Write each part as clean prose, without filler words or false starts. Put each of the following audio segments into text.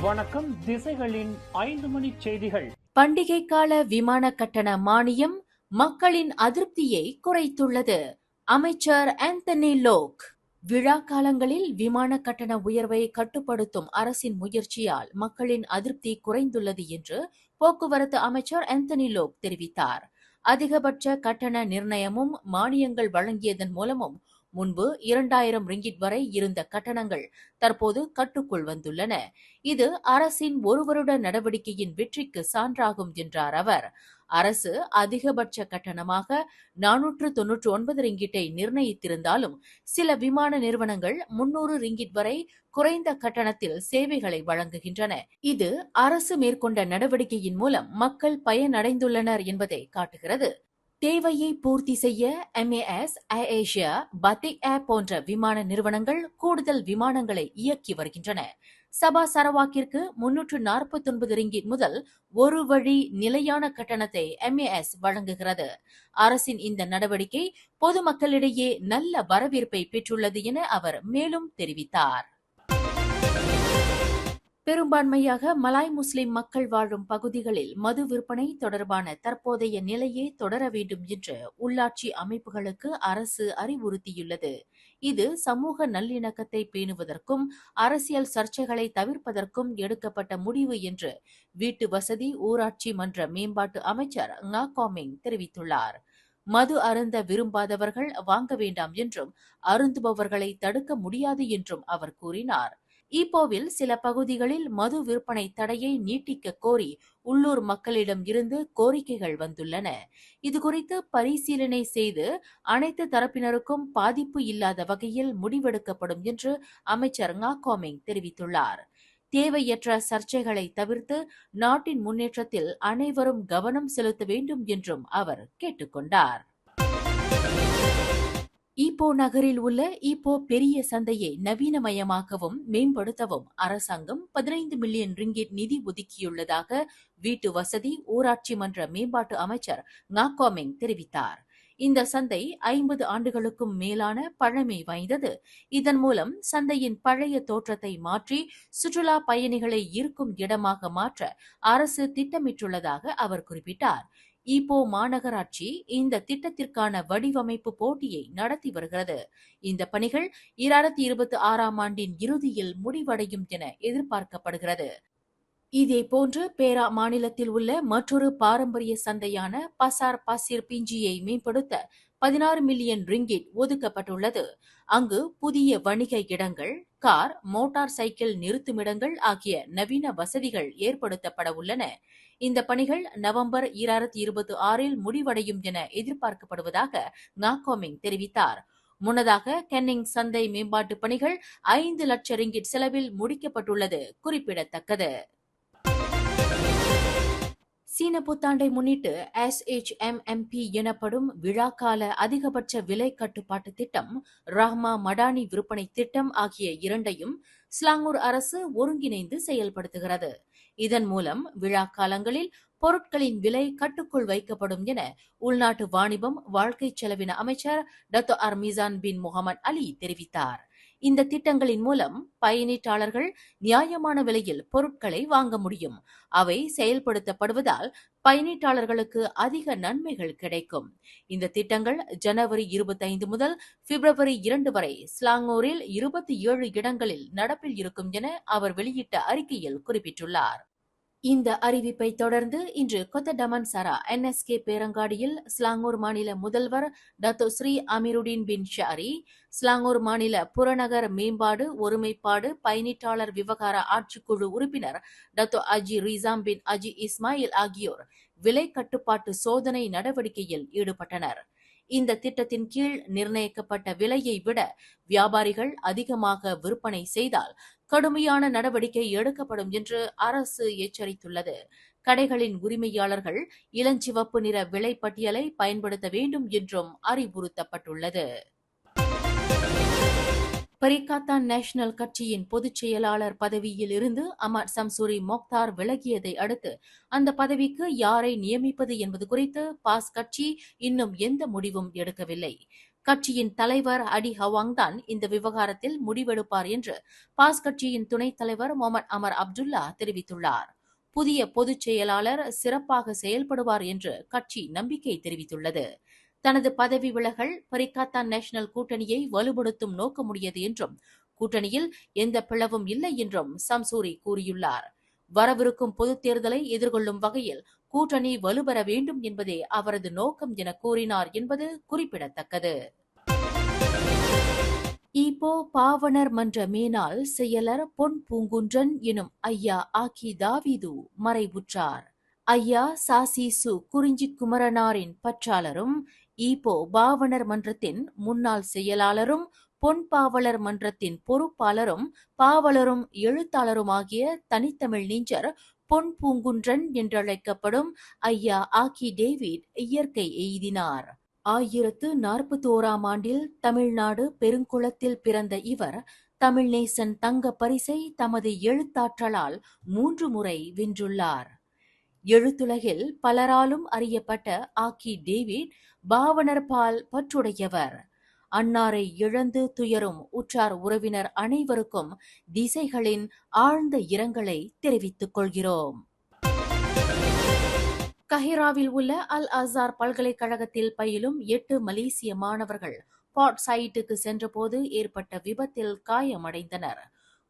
வணக்கம். திசைகளின் 5 மணி செய்திகள். பண்டிகை கால விமான கட்டண மானியம் மக்களின் அதிருப்தியை குறைத்துள்ளது. அமைச்சர் ஆந்தனி லோக். விழா காலங்களில் விமான கட்டண உயர்வை கட்டுப்படுத்தும் அரசின் முயற்சியால் மக்களின் அதிருப்தி குறைந்துள்ளது என்று போக்குவரத்து அமைச்சர் ஆந்தனி லோக் தெரிவித்தார். அதிகபட்ச கட்டண நிர்ணயமும் மானியங்கள் வழங்கியதன் மூலமும் முன்பு 2000 ரிங்கிட் வரை இருந்த கட்டணங்கள் தற்போது கட்டுக்குள் வந்துள்ளன. இது அரசின் ஒரு வருட நடவடிக்கையின் வெற்றிக்கு சான்றாகும் என்றார் அவர். அரசு அதிகபட்ச கட்டணமாக 499 ரிங்கிட்டை நிர்ணயித்திருந்தாலும் சில விமான நிறுவனங்கள் 300 ரிங்கிட் வரை குறைந்த கட்டணத்தில் சேவைகளை வழங்குகின்றன. இது அரசு மேற்கொண்ட நடவடிக்கையின் மூலம் மக்கள் பயனடைந்துள்ளனர் என்பதை காட்டுகிறது. தேவையை பூர்த்தி செய்ய MAS, AirAsia, Batik Air போன்ற விமான நிறுவனங்கள் கூடுதல் விமானங்களை இயக்கி வருகின்றன. சபா சரவாக்கிற்கு 349 ரிங்கிட் முதல் ஒரு வழி நிலையான கட்டணத்தை MAS வழங்குகிறது. அரசின் இந்த நடவடிக்கை பொதுமக்களிடையே நல்ல வரவேற்பை பெற்றுள்ளது என அவர் மேலும் தெரிவித்தார். பெரும்பான்மையாக மலாய் முஸ்லிம் மக்கள் வாழும் பகுதிகளில் மது விற்பனை தொடர்பான தற்போதைய நிலையே தொடர வேண்டும் என்று உள்ளாட்சி அமைப்புகளுக்கு அரசு அறிவுறுத்தியுள்ளது. இது சமூக நல்லிணக்கத்தை பேணுவதற்கும் அரசியல் சர்ச்சைகளை தவிர்ப்பதற்கும் எடுக்கப்பட்ட முடிவு என்று வீட்டு வசதி ஊராட்சி மன்ற மேம்பாட்டு அமைச்சர் ngா காமிங் தெரிவித்துள்ளார். மது அருந்த விரும்பாதவர்கள் வாங்க வேண்டாம் என்றும் அருந்துபவர்களை தடுக்க முடியாது என்றும் அவர் கூறினார். ஈப்போவில் சில பகுதிகளில் மது விற்பனை தடையை நீட்டிக்க கோரி உள்ளூர் மக்களிடம் இருந்து கோரிக்கைகள் வந்துள்ளன. இதுகுறித்து பரிசீலனை செய்து அனைத்து தரப்பினருக்கும் பாதிப்பு இல்லாத வகையில் முடிவெடுக்கப்படும் என்று அமைச்சர் ngா காமிங் தெரிவித்துள்ளார். தேவையற்ற சர்ச்சைகளை தவிர்த்து நாட்டின் முன்னேற்றத்தில் அனைவரும் கவனம் செலுத்த வேண்டும் என்றும் அவர் கேட்டுக்கொண்டார். ஈப்போ நகரில் உள்ள ஈப்போ பெரிய சந்தையை நவீனமயமாக்கவும் மேம்படுத்தவும் அரசாங்கம் 15 மில்லியன் ரிங்கிட் நிதி ஒதுக்கியுள்ளதாக வீட்டு வசதி ஊராட்சி மன்ற மேம்பாட்டு அமைச்சர் ngா காமிங் தெரிவித்தார். இந்த சந்தை 50 ஆண்டுகளுக்கும் மேலான பழமை வாய்ந்தது. இதன் மூலம் சந்தையின் பழைய தோற்றத்தை மாற்றி சுற்றுலா பயணிகளை ஈர்க்கும் இடமாக மாற்ற அரசு திட்டமிட்டுள்ளதாக அவர் குறிப்பிட்டார். ஈப்போ மாநகராட்சி இந்த திட்டத்திற்கான வடிவமைப்பு போட்டியை நடத்தி வருகிறது. இந்த பணிகள் 2026ஆம் ஆண்டின் இறுதியில் முடிவடையும் என எதிர்பார்க்கப்படுகிறது. இதேபோன்று பேரா மாநிலத்தில் உள்ள மற்றொரு பாரம்பரிய சந்தையான பசார் பாசிர் பிஞ்சியை மேம்படுத்த 16 மில்லியன் ரிங்கிட் ஒதுக்கப்பட்டுள்ளது. அங்கு புதிய வணிக இடங்கள், கார், மோட்டார் சைக்கிள் நிறுத்துமிடங்கள் ஆகிய நவீன வசதிகள் ஏற்படுத்தப்பட உள்ளன. இந்த பணிகள் நவம்பர் 2026இல் முடிவடையும் என எதிர்பார்க்கப்படுவதாக ngா காமிங் தெரிவித்தார். முன்னதாக கென்னிங் சந்தை மேம்பாட்டு பணிகள் 5 லட்சம் ரிங்கிட் செலவில் முடிக்கப்பட்டுள்ளது குறிப்பிடத்தக்கது. சீன புத்தாண்டை முன்னிட்டு SHMMP எனப்படும் விழாக்கால அதிகபட்ச விலை கட்டுப்பாட்டு திட்டம், ரஹ்மா மடானி விற்பனை திட்டம் ஆகிய இரண்டையும் ஸ்லாங்கூர் அரசு ஒருங்கிணைந்து செயல்படுத்துகிறது. இதன் மூலம் விழா காலங்களில் பொருட்களின் விலை கட்டுக்குள் வைக்கப்படும் என உள்நாட்டு வாணிபம் வாழ்க்கை செலவின அமைச்சர் டத்தோ மீசான் பின் முகமது அலி தெரிவித்தார். இந்த திட்டங்களின் மூலம் பயனீட்டாளர்கள் நியாயமான விலையில் பொருட்களை வாங்க முடியும். அவை செயல்படுத்தப்படுவதால் பயனீட்டாளர்களுக்கு அதிக நன்மைகள் கிடைக்கும். இந்த திட்டங்கள் ஜனவரி 25 முதல் பிப்ரவரி 2 வரை ஸ்லாங்கூரில் 27 இடங்களில் நடப்பில் இருக்கும் என அவர் வெளியிட்ட அறிக்கையில் குறிப்பிட்டுள்ளார். இந்த அறிவிப்பை தொடர்ந்து இன்று கொத்த டமன்சாரா NSK பேரங்காடியில் ஸ்லாங்கூர் மாநில முதல்வர் டத்தோ ஸ்ரீ அமீருடீன் பின் ஷாரி, ஸ்லாங்கூர் மாநில புறநகர் மேம்பாடு ஒருமைப்பாடு பயனீட்டாளர் விவகார ஆட்சிக்குழு உறுப்பினர் டத்தோ அஜி ரிசாம் பின் அஜி இஸ்மாயில் ஆகியோர் விலை கட்டுப்பாட்டு சோதனை நடவடிக்கையில் ஈடுபட்டனர். இந்த திட்டத்தின் கீழ் நிர்ணயிக்கப்பட்ட விலையை விட வியாபாரிகள் அதிகமாக விற்பனை செய்தால் கடுமையான நடவடிக்கை எடுக்கப்படும் என்று அரசு எச்சரித்துள்ளது. கடைகளின் உரிமையாளர்கள் இளஞ்சிவப்பு நிற விலை பட்டியலை பயன்படுத்த வேண்டும் என்றும் அறிவுறுத்தப்பட்டுள்ளது. பரிகாத்தான் நேஷனல் கட்சியின் பொதுச் செயலாளர் பதவியில் இருந்து அமர் சம்சூரி மொக்தார் விலகியதை அடுத்து அந்த பதவிக்கு யாரை நியமிப்பது என்பது குறித்து பாஸ் கட்சி இன்னும் எந்த முடிவும் எடுக்கவில்லை. கட்சியின் தலைவர் அடி ஹவாங் தான் இந்த விவகாரத்தில் முடிவெடுப்பார் என்று பாஸ் கட்சியின் துணைத் தலைவர் முகமது அமர் அப்துல்லா தெரிவித்துள்ளார். புதிய பொதுச் செயலாளர் சிறப்பாக செயல்படுவார் என்று கட்சி நம்பிக்கை தெரிவித்துள்ளது. தனது பதவி விலகல் பரிகாத்தான் நேஷனல் கூட்டணியை வலுப்படுத்தும் நோக்கமுடையது என்றும் கூட்டணியில் எந்த பிளவும் இல்லை என்றும் சம்சூரி கூறியுள்ளார். வரவிருக்கும் பொதுத் தேர்தலை எதிர்கொள்ளும் வகையில் கூட்டணி வலுப்பெற வேண்டும் என்பதே அவரது நோக்கம் என கூறினார் என்பது குறிப்பிடத்தக்கது. ஈப்போ பாவனர் மன்ற மேனாள் செயலர் பொன் பூங்குன்றன் எனும் ஐயா ஆக்கி தாவீது மறைவுற்றார். ஐயா சாசிசு குறிஞ்சி குமரனாரின் பற்றாளரும் ஈப்போ பாவனர் மன்றத்தின் முன்னாள் செயலாளரும் பொன் பாவலர் மன்றத்தின் பொறுப்பாளரும் பாவலரும் எழுத்தாளருமாகிய தனித்தமிழ் நெஞ்சர் பொன் பூங்குன்றன் என்றழைக்கப்படும் ஐயா ஆக்கி டேவிட் இயற்கை எய்தினார். 1041 தமிழ்நாடு பெருங்குளத்தில் பிறந்த இவர் தமிழ்நேசன் தங்க பரிசை தமது எழுத்தாற்றலால் 3 முறை வென்றுள்ளார். எழுத்துலகில் பலராலும் அறியப்பட்ட ஆக்கி டேவிட் பாவனர் பால் பற்றுடையவர். அன்னாரை இழந்து துயரும் உற்றார் உறவினர் அனைவருக்கும் திசைகளின் ஆழ்ந்த இரங்கலை தெரிவித்துக் கொள்கிறோம். கஹிராவில் உள்ள அல் அசார் பல்கலைக்கழகத்தில் பயிலும் 8 மலேசிய மாணவர்கள் பாட் சைட்டுக்கு சென்றபோது ஏற்பட்ட விபத்தில் காயமடைந்தனர்.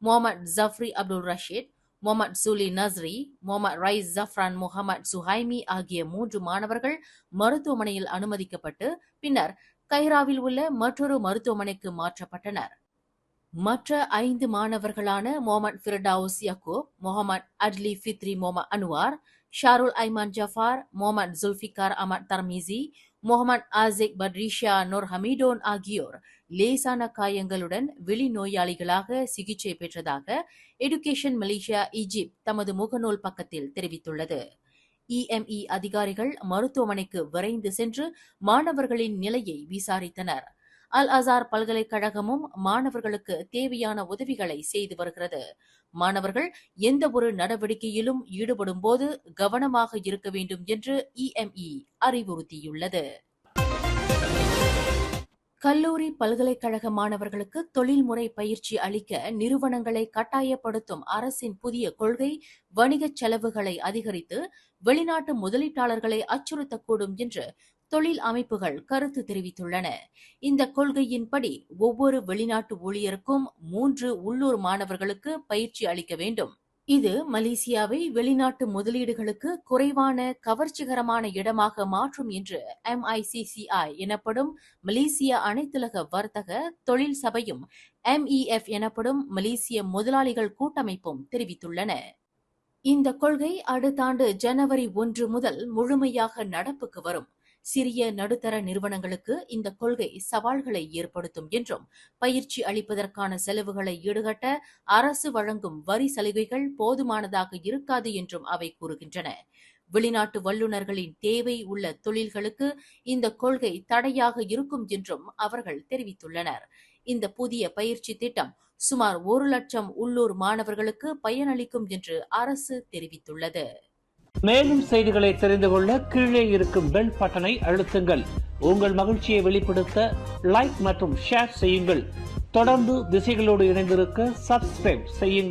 முகமது ஜஃப்ரி அப்துல் ரஷீத், முகமது சுலி நஸ்ரி, முகமது ரைஸ் ஜஃப்ரான் முகமது சுஹைமி ஆகிய 3 மாணவர்கள் மருத்துவமனையில் அனுமதிக்கப்பட்டு பின்னர் கைராவில் உள்ள மற்றொரு மருத்துவமனைக்கு மாற்றப்பட்டனர். மற்ற 5 மாணவர்களான முகமது ஃபிர்டவுஸ் யக்கூப், முகமது அட்லி ஃபித்ரி முகமது அன்வார், ஷாருல் ஐமான் ஜஃபார், முகமது ஜுல்ஃபிகார் அமத் தர்மிசி, முகமது ஆசிக் பட்ரிஷா நூர் ஹமீடோன் ஆகியோர் லேசான காயங்களுடன் வெளிநோயாளிகளாக சிகிச்சை பெற்றதாக எடுகேஷன் மலேசியா ஈஜிப்ட் தமது முகநூல் பக்கத்தில் தெரிவித்துள்ளது. EME அதிகாரிகள் மருத்துவமனைக்கு விரைந்து சென்று மாணவர்களின் நிலையை விசாரித்தனர். அல் அசார் பல்கலைக்கழகமும் மாணவர்களுக்கு தேவையான உதவிகளை செய்து வருகிறது. மாணவர்கள் எந்த ஒரு நடவடிக்கையிலும் ஈடுபடும் போது கவனமாக இருக்க வேண்டும் என்று EME அறிவுறுத்தியுள்ளது. கல்லூரி பல்கலைக்கழக மாணவர்களுக்கு தொழில்முறை பயிற்சி அளிக்க நிறுவனங்களை கட்டாயப்படுத்தும் அரசின் புதிய கொள்கை வணிகச் செலவுகளை அதிகரித்து வெளிநாட்டு முதலீட்டாளர்களை அச்சுறுத்தக்கூடும் என்று தொழில் அமைப்புகள் கருத்து தெரிவித்துள்ளன. இந்த கொள்கையின்படி ஒவ்வொரு வெளிநாட்டு ஊழியருக்கும் 3 உள்ளூர் மாணவர்களுக்கு பயிற்சி அளிக்க வேண்டும். இது மலேசியாவை வெளிநாட்டு முதலீடுகளுக்கு குறைவான கவர்ச்சிகரமான இடமாக மாற்றும் என்று MICCI எனப்படும் மலேசிய அனைத்துலக வர்த்தக தொழில் சபையும் MEF எனப்படும் மலேசிய முதலாளிகள் கூட்டமைப்பும் தெரிவித்துள்ளன. இந்த கொள்கை அடுத்த ஆண்டு ஜனவரி 1 முதல் முழுமையாக நடப்புக்கு வரும். சிறிய நடுத்தர நிறுவனங்களுக்கு இந்த கொள்கை சவால்களை ஏற்படுத்தும் என்றும் பயிற்சி அளிப்பதற்கான செலவுகளை ஈடுகட்ட அரசு வழங்கும் வரி சலுகைகள் போதுமானதாக இருக்காது என்றும் அவை கூறுகின்றன. வெளிநாட்டு வல்லுநர்களின் தேவை உள்ள தொழில்களுக்கு இந்த கொள்கை தடையாக இருக்கும் என்றும் அவர்கள் தெரிவித்துள்ளனர். இந்த புதிய பயிற்சி திட்டம் சுமார் 1 லட்சம் உள்ளூர் மாணவர்களுக்கு பயனளிக்கும் என்று அரசு தெரிவித்துள்ளது. மேலும் செய்திகளை தெரிந்து கொள்ள கீழே இருக்கும் பெல் பட்டனை அழுத்துங்கள். உங்கள் மகிழ்ச்சியை வெளிப்படுத்த லைக் மற்றும் ஷேர் செய்யுங்கள். தொடர்ந்து திசைகளோடு இணைந்திருக்க சப்ஸ்கிரைப் செய்யுங்கள்.